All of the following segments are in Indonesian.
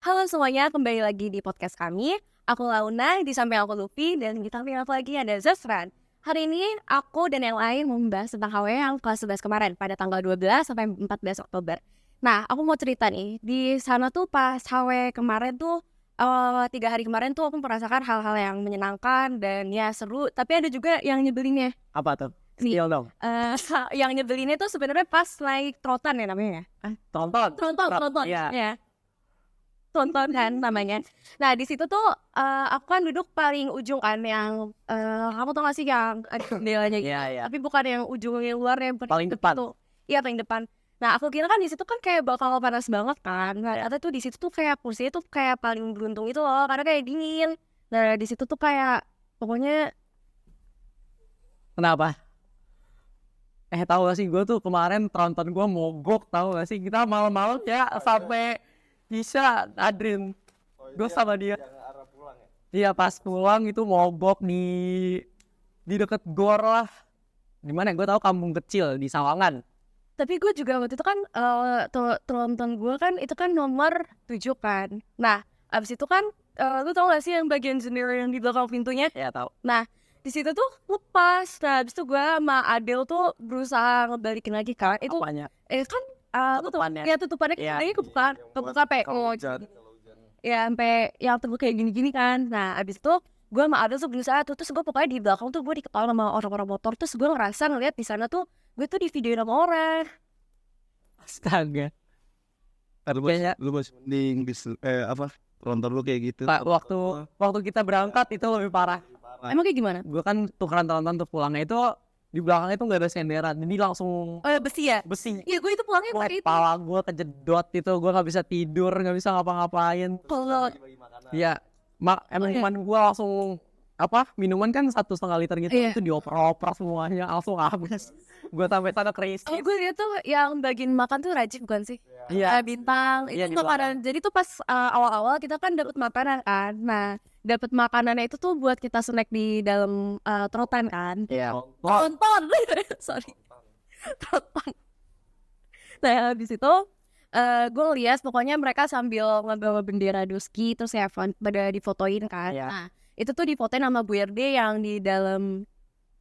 Halo semuanya, kembali lagi di podcast kami. Aku Launa, di samping aku Luffy, dan di samping aku lagi ada Zafran. Hari ini aku dan yang lain mau membahas tentang HW yang kelas 11 kemarin pada tanggal 12 sampai 14 Oktober. Nah, aku mau cerita nih, di sana tuh pas HW kemarin tuh 3 hari kemarin tuh aku merasakan hal-hal yang menyenangkan dan ya seru, tapi ada juga yang nyebelinnya. Apa tuh? Nih, Spill dong. yang nyebelinnya tuh sebenarnya pas naik trotan ya namanya ya. Tonton. Tronton. Iya. Ya. Tonton kan namanya. Nah di situ tuh aku kan duduk paling ujung kan yang kamu tau gak sih yang ada jendelanya gitu. Iya, iya. Tapi bukan yang ujungnya luar yang Paling depan. tuh. Iya paling depan. Nah aku kira kan di situ kan kayak bakal panas banget kan. Nah ternyata tuh di situ tuh kayak kursinya tuh kayak paling beruntung itu loh karena kayak dingin. Nah di situ tuh kayak pokoknya Kenapa? Tahu gak sih gue tuh kemarin tronton gue mogok, tahu gak sih? Kita malam-malam ya sampai bisa Adrin. Gue sama dia. Iya, pas pulang itu mogok di deket gor lah. Di mana? Gue tahu kampung kecil di Sawangan. tapi gue juga waktu itu kan tronton gue kan itu kan nomor 7 kan. Nah abis itu kan lu tau gak sih yang bagian jendela yang di belakang pintunya? Ya tahu. Nah di situ tuh lepas. Nah abis itu gue sama Adel tuh berusaha ngebalikin lagi kan. Itu Apanya? kan lu tau Tutupannya. ya tutupannya Iya. kan kebuka sampai ya sampai yang terbuka kayak gini-gini kan. Nah abis itu gue sama Adel tuh berusaha tuh, terus gue pokoknya di belakang tuh gue diketahui sama orang-orang motor. Terus gue ngerasa ngeliat di sana tuh gue tuh di videoin sama orang. Astaga. Kayaknya Lu masih mending tronton lu kayak gitu. Pak, waktu kita berangkat itu lebih parah. Emang kayak gimana? Gue kan tukeran tonton tuh pulangnya itu di belakangnya itu nggak ada senderan, jadi langsung Oh ya besi ya? besi. Iya gue itu pulangnya Wah, pakai itu. kepala gue kejedot itu, gue nggak bisa tidur, nggak bisa ngapa-ngapain. Kalau Iya, emang Iya. cuman gue langsung minuman kan 1,5 liter gitu, Iya. itu dioper-oper semuanya langsung habis. Gue sampai sana crazy. Oh gue lihat tuh yang bagian makan tuh Rajif bukan sih? Iya, Bintang Iya, itu di makanan. Jadi tuh pas awal-awal kita kan dapat makanan kan. Nah dapat makanannya itu tuh buat kita snack di dalam trotan kan. iya. Tonton, sorry, trotan. Nah habis itu gue lihat pokoknya mereka sambil ngebawa bendera Duski terus ya pada difotoin kan. Iya. Nah itu tuh difotoin sama Bu RD yang di dalam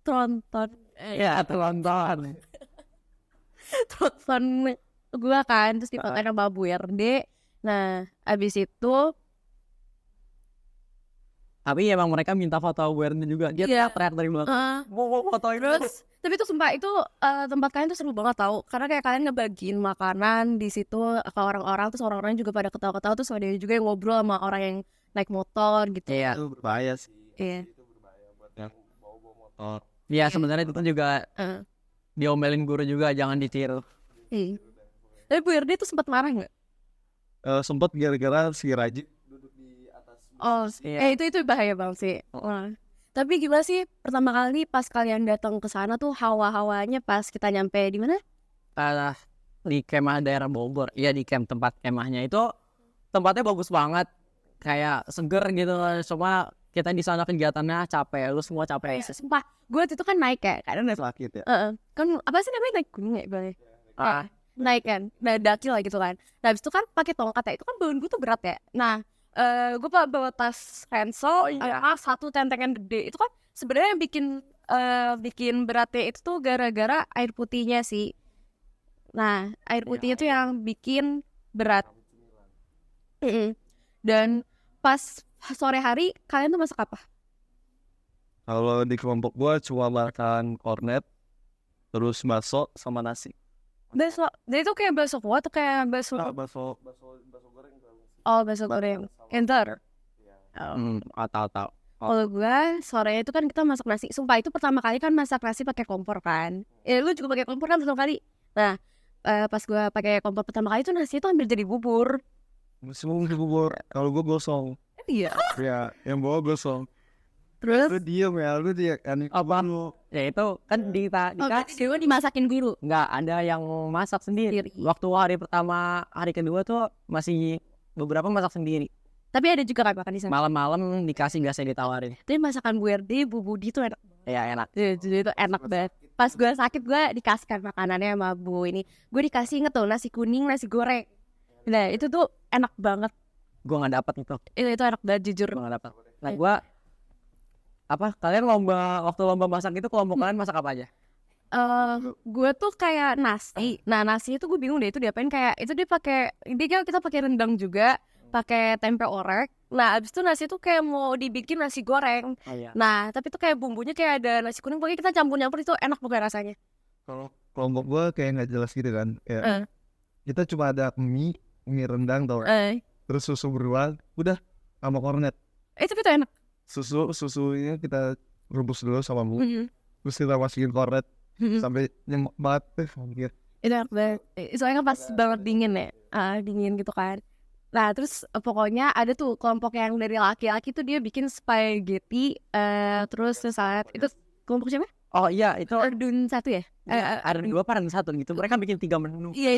tronton. Iya, tonton. Telepon gue kan terus difotoin sama Bu RD. Nah abis itu Tapi emang mereka minta foto awareness juga. Dia Iya. teriak dari belakang. Mau fotoin terus tapi itu sumpah itu tempat kalian tuh seru banget tau karena kayak kalian ngebagiin makanan di situ ke orang-orang terus orang-orang juga pada ketawa-ketawa terus ada juga yang ngobrol sama orang yang naik motor gitu. Iya. Itu berbahaya sih. Iya. Itu berbahaya buat yang bawa motor. Iya, sebenarnya itu kan juga Heeh. diomelin guru juga, jangan ditiru. Iya. Tapi Bu RD tuh sempat marah nggak? Sempet gara-gara si Raji duduk di atas. Oh, Iya. itu bahaya banget sih. Wah. Tapi gimana sih pertama kali pas kalian datang ke sana tuh hawa-hawanya pas kita nyampe di mana? Di kemah daerah Bogor. Iya, di tempat kemahnya itu tempatnya bagus banget, kayak seger gitu. Cuma kita di sana kegiatannya capek, lu semua capek. Sumpah, gue waktu itu kan naik ya, karena Sakit ya. kan apa sih namanya naik gunung ya ibaratnya? Ah, Naik kan, nah daki lah gitu kan. Nah habis itu kan pakai tongkat ya, itu kan badan gue tuh berat ya. Nah, gue bawa tas ransel, satu tentengan gede. Itu kan sebenarnya yang bikin beratnya itu tuh gara-gara air putihnya sih. Nah, air putihnya tuh yang bikin berat. Dan pas sore hari kalian tuh masak apa? Kalau di kelompok gua cuma makan kornet, terus bakso sama nasi. Bakso, jadi itu kayak bakso kuah atau kayak bakso? Bakso goreng. Oh, bakso goreng. Enter. Oh. tahu. Kalau gue sorenya itu kan kita masak nasi. Sumpah itu pertama kali kan masak nasi pakai kompor kan. Lu juga pakai kompor kan pertama kali. Nah, pas gue pakai kompor pertama kali itu nasi itu hampir jadi bubur. Semua bubur. Kalau gua gosong. Iya. Ya, yang bawa gosong. Terus Lu diem ya, lu dia kan Apa? Ya itu kan dikasih. gue dimasakin guru. Nggak ada yang masak sendiri. Waktu hari pertama, hari kedua tuh masih beberapa masak sendiri. Tapi ada juga kan makan di sana. Malam-malam dikasih, nggak saya ditawarin. Tapi masakan Bu RD, Bu Budi tuh enak. Ya enak. Jadi itu enak banget. Pas gue sakit gue dikasihkan makanannya sama Bu ini. Gue dikasih inget tuh nasi kuning, nasi goreng. Nah itu tuh enak banget. Gue nggak dapat itu. Itu enak banget jujur. Gue nggak dapat. Nah gue kalian waktu lomba masak itu kelompok kalian masak apa aja? Gue tuh kayak nasi. Nah nasi itu gue bingung deh itu diapain, kayak itu kita pakai rendang juga, pakai tempe orek. Nah abis itu nasi tuh kayak mau dibikin nasi goreng. Oh iya. Nah tapi tuh kayak bumbunya kayak ada nasi kuning, pokoknya kita campur-campur itu enak pokoknya rasanya. Kalau kelompok gue kayak nggak jelas gitu kan. Kayak kita cuma ada mie rendang tau gak? Terus susu beruang, udah sama kornet. Tapi itu enak. Susunya kita rebus dulu sama mie. Terus kita masukin kornet sampai nyemek banget deh. Itu enak banget. Soalnya kan pas banget dingin ya, dingin gitu kan. Nah terus pokoknya ada tuh kelompok yang dari laki-laki tuh dia bikin spaghetti, terus salad. Itu kelompok siapa? Oh iya itu Ardun 1 ya? ada 2 apa ada 1 gitu. Mereka bikin 3 menu. Iya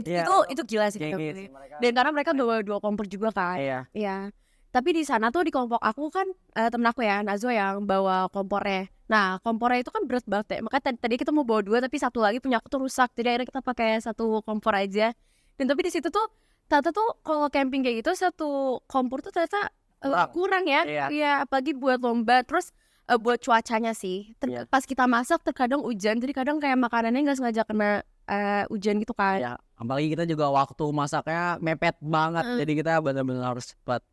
itu gila sih. Gengis. Dan karena mereka bawa 2 kompor juga kan. Iya. Tapi di sana tuh di kelompok aku kan temen aku ya Nazwa yang bawa kompornya. Nah kompornya itu kan berat banget ya. Makanya tadi kita mau bawa 2 tapi satu lagi punya aku tuh rusak. Jadi akhirnya kita pakai 1 kompor aja. Dan tapi di situ tuh ternyata tuh kalau camping kayak gitu 1 kompor tuh ternyata kurang ya. Iya apalagi buat lomba. Terus buat cuacanya sih. Pas kita masak terkadang hujan. Jadi kadang kayak makanannya nggak sengaja kena hujan gitu kan. Ya, apalagi kita juga waktu masaknya mepet banget. Jadi kita benar-benar harus cepat.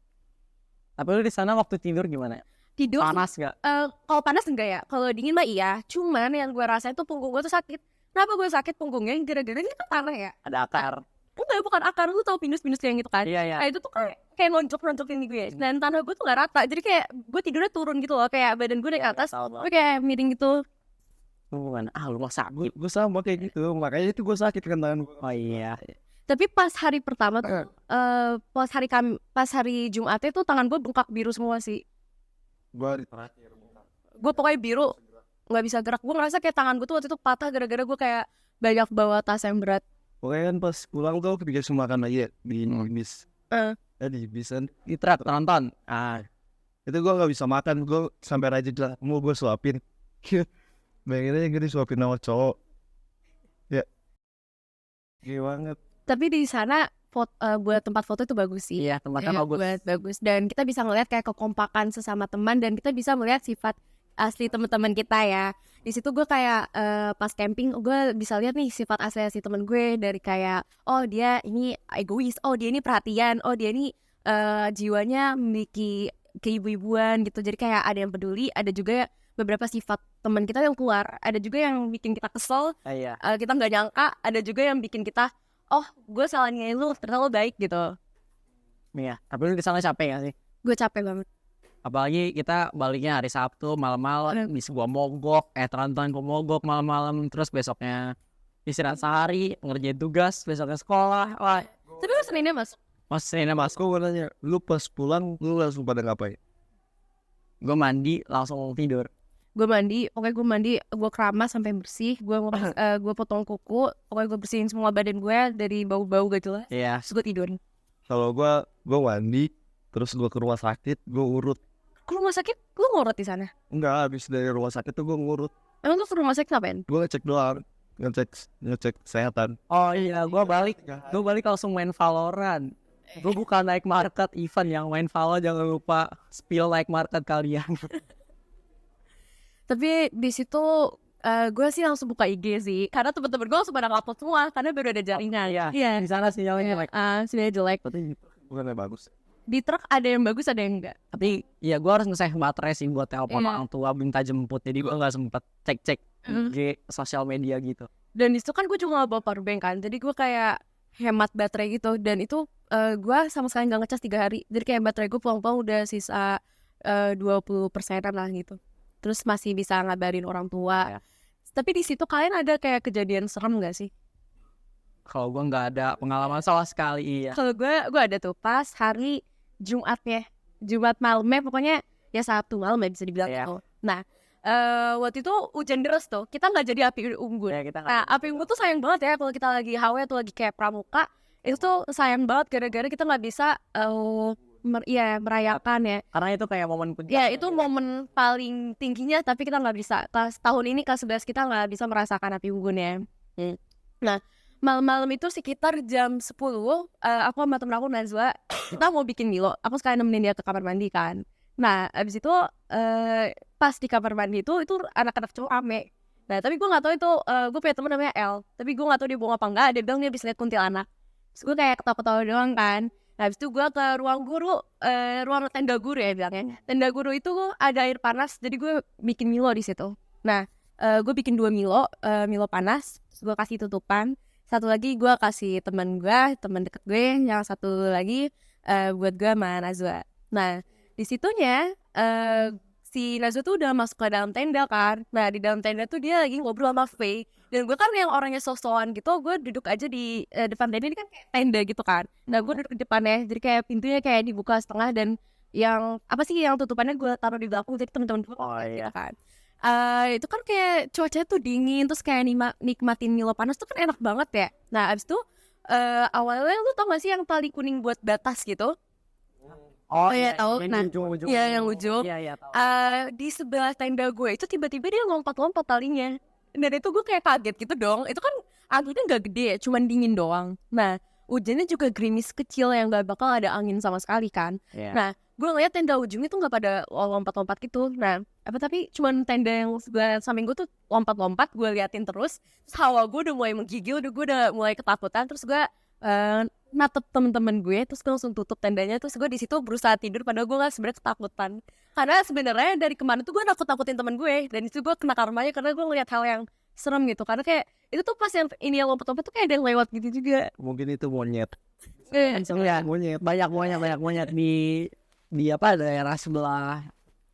Tapi lu di sana waktu tidur gimana? Tidur panas nggak? Kalau panas enggak ya. Kalau dingin mah iya. Cuman yang gue rasain tuh punggung gue tuh sakit. Kenapa gue sakit punggungnya? Gara-gara ini kan tanah ya. Ada akar. Enggak, bukan akar. Lu tau pinus-pinus yang gitu kan? Iya. Nah itu tuh kayak nonjok-nonjokin di gue. Dan tanah gue tuh gak rata. Jadi kayak gue tidurnya turun gitu loh. Kayak badan gue naik ke atas. Gue kayak miring gitu. Gimana? Lu mah sakit. Gue sama kayak gitu. Makanya itu gue sakit kan tangan gue. Oh iya. Tapi pas hari pertama tuh pas hari Jumatnya tuh tangan gue bengkak biru semua sih. Gue pokoknya biru, nggak bisa gerak. Gue ngerasa kayak tangan gue tuh waktu itu patah gara-gara gue kayak banyak bawa tas yang berat. Pokoknya kan pas pulang tuh dikasih makan aja di bis. Di bisan Di truk nonton. Itu gue nggak bisa makan. Gue sampai raja bilang mau gue suapin. Bayanginnya gue disuapin sama cowok. Ya gila banget. Tapi di sana buat tempat foto itu bagus sih. Iya tempatnya bagus. Dan kita bisa ngeliat kayak kekompakan sesama teman. Dan kita bisa melihat sifat asli teman-teman kita ya. Di situ gue kayak pas camping gue bisa lihat nih sifat asli teman gue, dari kayak oh dia ini egois, oh dia ini perhatian, oh dia ini jiwanya memiliki keibu-ibuan gitu. Jadi kayak ada yang peduli, ada juga beberapa sifat teman kita yang keluar, ada juga yang bikin kita kesel, kita nggak nyangka, ada juga yang bikin kita oh gue salah nilai lu, ternyata lu baik gitu. Iya. Tapi lu di sana capek gak sih? Gue capek banget. Apalagi kita baliknya hari Sabtu malam-malam, bisa gua mogok, teman-teman gua mogok malam-malam, terus besoknya istirahat sehari, ngerjain tugas, besoknya sekolah. Wah. Tapi lu Seninnya masuk? Seninnya masuk. Gue nanya, lu pas pulang lu langsung pada ngapain? Gue mandi langsung tidur. Gue mandi, gue keramas sampai bersih, gue potong kuku, pokoknya gue bersihin semua badan gue dari bau-bau gak jelas. Iya. Terus gue tidur. Kalau gue mandi, terus gue ke rumah sakit, gue urut. Ke rumah sakit, lu ngurut di sana? Enggak, habis dari rumah sakit tuh gue ngurut. Emang lu ke rumah sakit ngapain? Gue ngecek doang, ngecek kesehatan. Oh iya, gue balik langsung main Valorant. Gue bukan naik market event, yang main Valo jangan lupa spill naik market kalian. Tapi di situ gue sih langsung buka IG sih, karena temen-temen gue langsung pada ngupload semua karena baru ada jaringan. Iya. Di sana sinyalnya jelek. Sinyalnya jelek. Tapi bukannya bagus. Di truk ada yang bagus, ada yang enggak. Tapi ya gue harus nge-save baterai sih buat telepon orang tua minta jemput. Jadi gue nggak sempet cek IG sosial media gitu. Dan di situ kan gue juga nggak bawa powerbank kan, jadi gue kayak hemat baterai gitu. Dan itu gue sama sekali nggak ngecas 3 hari. Jadi kayak baterai gue pulang-pulang udah sisa 20%-an lah gitu. Terus masih bisa ngabarin orang tua. Tapi di situ kalian ada kayak kejadian serem gak sih? Kalau gue nggak ada pengalaman sama sekali. Iya. Kalau gue ada tuh pas hari Jumatnya, Jumat malamnya, pokoknya ya Sabtu malam ya bisa dibilang gitu. Nah waktu itu hujan deras tuh, kita nggak jadi api unggun. Nah api unggun tuh sayang banget ya kalau kita lagi HW atau lagi kayak pramuka, itu tuh sayang banget gara-gara kita nggak bisa merayakan ya. Karena itu kayak momen puncak. Ya itu momen paling tingginya, tapi kita nggak bisa. Tahun ini kelas 11 kita nggak bisa merasakan api unggun ya. Nah malam-malam itu sekitar jam 10, aku sama temen aku Najwa kita mau bikin Milo. Aku sekalian nemenin dia ke kamar mandi kan. Nah abis itu pas di kamar mandi itu anak-anak cowok rame. Nah tapi gue nggak tahu itu gue punya temen namanya El, tapi gue nggak tahu dia bohong apa enggak. Dia bilang dia bisa lihat kuntilanak. Terus gue kayak ketawa-ketawa doang kan. Nah abis itu gue ke ruang guru, ruang tenda guru ya bilangnya. Tenda guru itu ada air panas, jadi gue bikin Milo di situ. Nah gue bikin 2 Milo panas, terus gue kasih tutupan. Satu lagi gue kasih teman deket gue, yang satu lagi buat gue sama Najwa. Nah di situnya si Najwa tuh udah masuk ke dalam tenda kan. Nah di dalam tenda tuh dia lagi ngobrol sama Faye. Dan gue kan yang orangnya sok-sokan gitu, gue duduk aja di depan tenda. Ini kan kayak tenda gitu kan. Nah gue duduk di depannya, jadi kayak pintunya kayak dibuka setengah. Dan yang apa sih yang tutupannya gue taruh di belakang, jadi teman-teman gue gitu kan. Itu kan kayak cuacanya tuh dingin, terus kayak nikmatin Milo panas tuh kan enak banget ya. Nah abis itu awalnya lu tau gak sih yang tali kuning buat batas gitu? Oh iya, tahu. yang Nah, ujung-ujung. iya, yang ujung. Iya tahu. Di sebelah tenda gue itu tiba-tiba dia lompat-lompat talinya. Dan itu gue kayak kaget gitu dong. Itu kan anginnya gak gede ya, cuman dingin doang. Nah hujannya juga gerimis kecil yang gak bakal ada angin sama sekali kan. Iya. Nah gue ngeliat tenda ujungnya tuh gak pada lompat-lompat gitu. Nah tapi cuman tenda yang sebelah samping gue tuh lompat-lompat. Gue liatin terus hawa gue udah mulai menggigil, gue udah mulai ketakutan. Terus gue natep temen-temen gue, terus gue langsung tutup tendanya. Terus gue di situ berusaha tidur, padahal gue nggak sebenarnya ketakutan. Karena sebenarnya dari kemarin tuh gue nakut-nakutin temen gue, dan itu gue kena karmanya karena gue ngeliat hal yang serem gitu. Karena kayak itu tuh pas yang ini yang lompat-lompat tuh kayak ada yang lewat gitu juga. Mungkin itu monyet. Ya, banyak monyet di apa daerah sebelah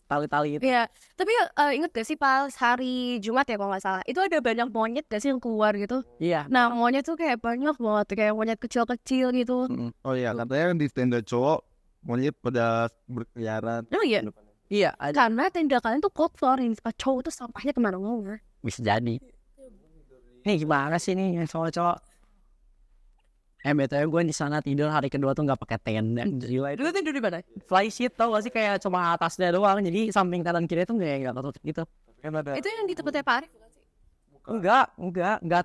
tali-tali itu. Iya, tapi inget gak sih pas hari Jumat ya kalau nggak salah, itu ada banyak monyet gak sih yang keluar gitu. Iya. Nah monyet tuh kayak banyak banget, kayak monyet kecil-kecil gitu. Oh iya, katanya di tenda cowok monyet pada berkeliaran. Oh iya, Iya, ada. karena tenda kalian tuh kotor, yang pas cowok tuh sampahnya kemana-mana. Bisa jadi. Nih gimana sih nih yang cowok-cowok? BTW gue di sana tidur hari kedua tuh nggak pakai tenda. Gila itu. Dulu tidur di mana? Fly sheet tau gak sih, kayak cuma atasnya doang. Jadi samping kanan kiri tuh nggak ketutup gitu. Kan ada. Itu yang di tempatnya Pak Arif bukan sih? Enggak,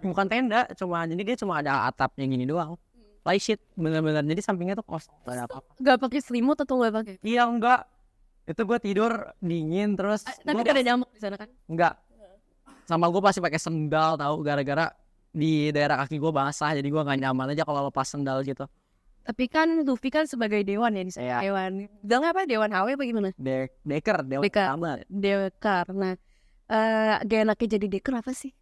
bukan tenda, jadi dia cuma ada atapnya gini doang. Fly sheet bener-bener, jadi sampingnya tuh kosong, gak ada apa-apa. Gak pakai selimut atau gak pakai? Iya enggak, itu gue tidur dingin terus. Tapi Gua gak ada nyamuk di sana kan? enggak, sama gue pasti pakai sendal tahu, gara-gara di daerah kaki gue basah, jadi gue nggak nyaman aja kalau lepas sendal gitu. Tapi kan Luffy kan sebagai dewan ya di sana. Iya. Dewan. Bilangnya apa? Dewan HW apa gimana? Deker. Sama. Dekar. Nah, gak enaknya jadi deker apa sih?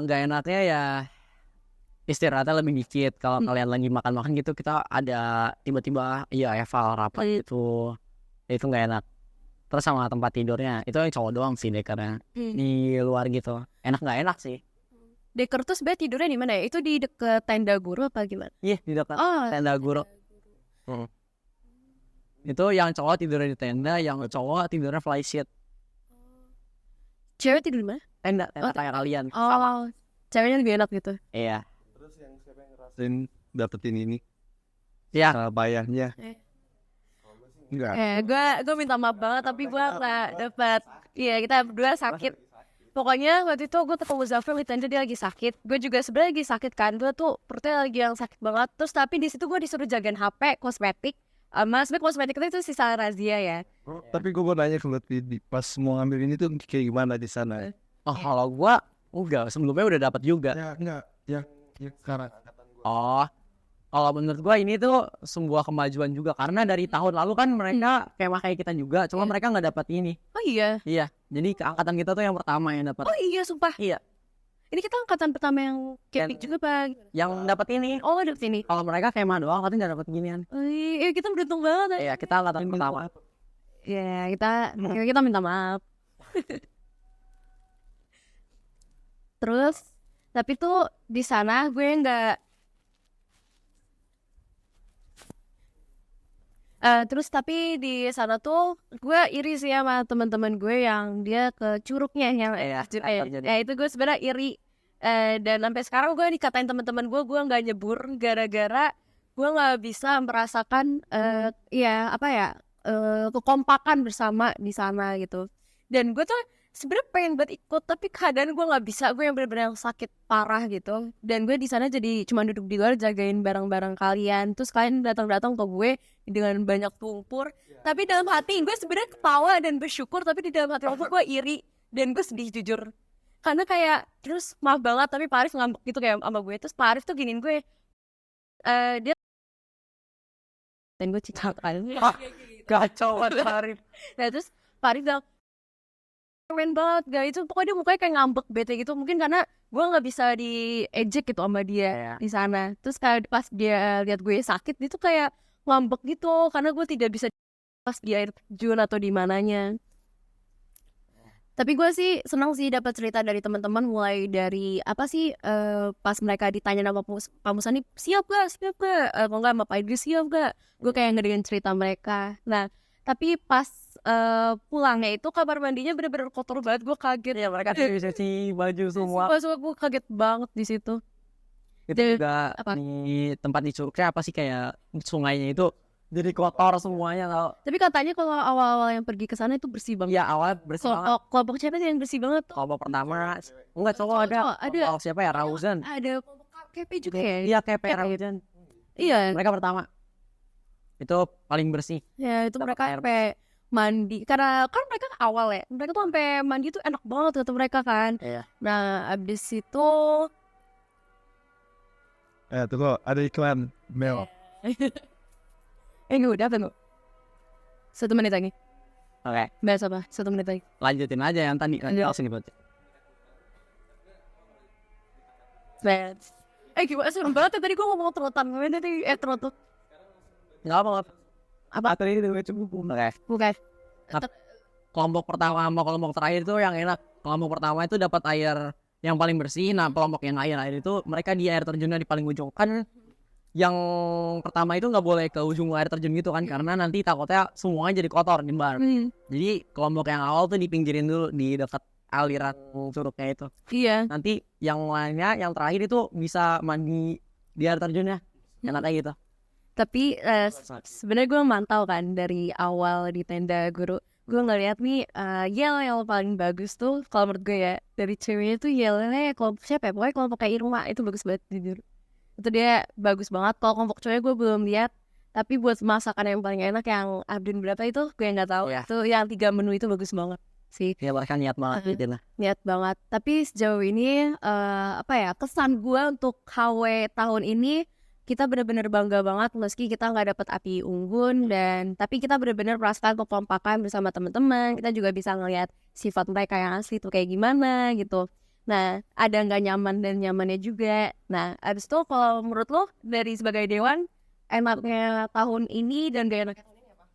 Nggak enaknya ya istirahatnya lebih dikit. Kalau kalian lagi makan-makan gitu, kita ada tiba-tiba eval rapat gitu, itu nggak enak. Terus sama tempat tidurnya itu yang cowok doang sih dekernya. Di luar gitu enak nggak enak sih. Deker tuh sebenarnya tidurnya di mana ya? Itu di deket tenda guru apa gimana? Iya, di dekat Oh, tenda guru. Itu yang cowok tidurnya di tenda, yang cowok tidurnya fly sheet. cewek tidur di mana? Tenda kayak kalian. Oh, ceweknya lebih enak gitu. Iya. Terus yang siapa yang ngerasain dapetin ini? Iya. Bayarnya. Enggak. Gue minta maaf banget tapi gue nggak dapet. Iya, kita berdua sakit. Pokoknya waktu itu gue ketemu Zafir di tenda, dia lagi sakit. Gue juga sebenarnya lagi sakit kan. Gue tuh perutnya lagi yang sakit banget. Terus tapi di situ gue disuruh jagain HP, kosmetik. Sebenarnya kosmetik itu sisa razia ya. Tapi gue mau nanya ke Lutfi, pas mau ngambil ini tuh kayak gimana di sana? Oh, kalau gua enggak, sebelumnya udah dapat juga. Ya enggak, yang sekarang. Oh, kalau menurut gua ini tuh sebuah kemajuan juga, karena dari tahun lalu kan mereka kayak kita juga, cuma mereka nggak dapat ini. Oh iya. Iya, jadi angkatan kita tuh yang pertama yang dapat. Oh iya, sumpah. Iya. Ini kita angkatan pertama yang kepik juga Pak. Yang dapat ini. Oh, dapet ini. Kalau mereka kayak doang, katanya nggak dapat ginian. Oh, iya, kita beruntung banget. Iya, kita angkatan pertama. Ya, kita minta maaf. Terus, tapi tuh di sana gue nggak. Terus tapi di sana tuh gue iri sih sama teman-teman gue yang dia ke curugnya yang itu gue sebenarnya iri. Dan sampai sekarang gue dikatain teman-teman gue nggak nyebur gara-gara gue nggak bisa merasakan kekompakan bersama di sana gitu. Dan gue tuh sebenarnya pengen banget ikut tapi keadaan gue nggak bisa, gue yang benar-benar sakit parah gitu, dan gue di sana jadi cuma duduk di luar jagain barang-barang kalian, terus kalian datang-datang ke gue dengan banyak tumpur, tapi dalam hati gue sebenarnya ketawa dan bersyukur, tapi di dalam hati gue iri dan gue sedih jujur, karena kayak terus maaf banget tapi Pak Arif ngambek gitu kayak sama gue, terus Pak Arif tuh giniin gue, dia dan gue cinta kan. Kacau banget Arif. Nah terus Pak Arif bilang keren banget gak itu, pokoknya dia mukanya kayak ngambek bete gitu, mungkin karena gue nggak bisa diejek gitu sama dia di sana. Terus kayak pas dia lihat gue sakit dia tuh kayak ngambek gitu karena gue tidak bisa pas di air terjun atau di mananya. Tapi gue sih senang sih dapat cerita dari teman-teman, mulai dari apa sih pas mereka ditanya sama Pak Musani siap gak kalau nggak sama Pak Idris siap gak, gue kayak ngedengerin cerita mereka. Nah tapi pas pulangnya itu kamar mandinya bener-bener kotor banget, gue kaget Ya mereka bisa cuci baju semua. gue kaget banget di situ. Itu Dan- juga apa? di tempat di Curugnya apa sih kayak sungainya itu jadi kotor semuanya tau. Tapi katanya kalau awal-awal yang pergi ke sana itu bersih banget. Ya awal bersih banget. Kelompok siapa sih yang bersih banget tuh? Kelompok pertama enggak cowok ada. Cowok, ada. Kelompok siapa ya, Rauzan. Ada kelompok KP juga ya? Iya kayak Kayak Rauzan. Iya. Mereka pertama itu paling bersih. Ya itu Dapat mereka air. sampai mandi, karena kan mereka awal ya, mereka tuh sampai mandi tuh enak banget kata mereka kan. Iya. Nah abis itu Tunggu, ada iklan Mel. udah apa nggak? 1 menit lagi. Oke, Bahas apa? 1 menit lagi. lanjutin aja yang tadi Iya. langsung dibaca. Gimana serem banget ya tadi gue ngomong trotan, gimana tadi trotot Enggak apa apa? tadi itu cukup. Oke. Bukan. Kelompok pertama sama kelompok terakhir itu yang enak. Kelompok pertama itu dapat air yang paling bersih. Nah, kelompok yang air itu mereka di air terjunnya di paling ujung. Kan yang pertama itu nggak boleh ke ujung air terjun gitu kan, karena nanti takutnya semuanya jadi kotor di bar. Jadi kelompok yang awal tuh dipinggirin dulu di dekat aliran curugnya itu. Iya. Nanti yang lainnya yang terakhir itu bisa mandi di air terjunnya. Enaknya gitu. Tapi sebenarnya gue mantau kan dari awal di tenda guru, gue ngeliat nih Yel yang paling bagus tuh kalau menurut gue ya, dari ceweknya tuh Yelnya kelompok siapa ya, pokoknya kelompok kayak Irma itu bagus banget jujur, itu dia bagus banget. Kalau kelompok cowoknya gue belum lihat, tapi buat masakan yang paling enak yang Abdin berapa itu gue nggak tahu. Iya. Itu yang 3 menu itu bagus banget sih, Ya bahkan niat banget gitu lah. niat banget. Tapi sejauh ini apa ya, kesan gue untuk KW tahun ini, kita benar-benar bangga banget meski kita nggak dapat api unggun, dan tapi kita benar-benar merasakan kekompakan bersama teman-teman. Kita juga bisa ngelihat sifat mereka yang asli tuh kayak gimana gitu. Nah ada nggak nyaman dan nyamannya juga. Nah abis itu kalau menurut lo dari sebagai dewan, enaknya tahun ini dan gak enaknya tahun ini apa?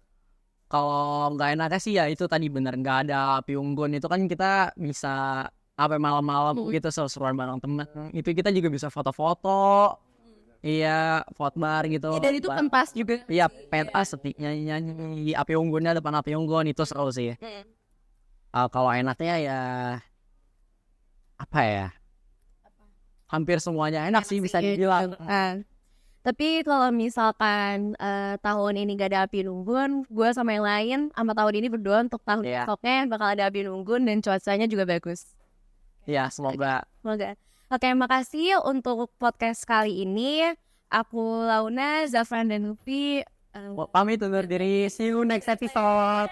Kalau nggak enaknya sih ya itu tadi bener nggak ada api unggun, itu kan kita bisa apa malam-malam gitu seru-seruan bareng temen. Itu kita juga bisa foto-foto. Iya, fotobar gitu. Dan itu pentas juga. Iya, pentas nyanyi api unggunnya depan api unggun itu seru sih. Kalau enaknya ya apa ya? Hampir semuanya enak sih bisa dibilang. Tapi kalau misalkan tahun ini gak ada api unggun, gue sama yang lain sama tahun ini berdoa untuk tahun Iya. besoknya bakal ada api unggun dan cuacanya juga bagus. Iya, semoga. Semoga. Oke, makasih untuk podcast kali ini. Aku Launa, Zafran dan Luffy. Pamit undur diri. See you next episode.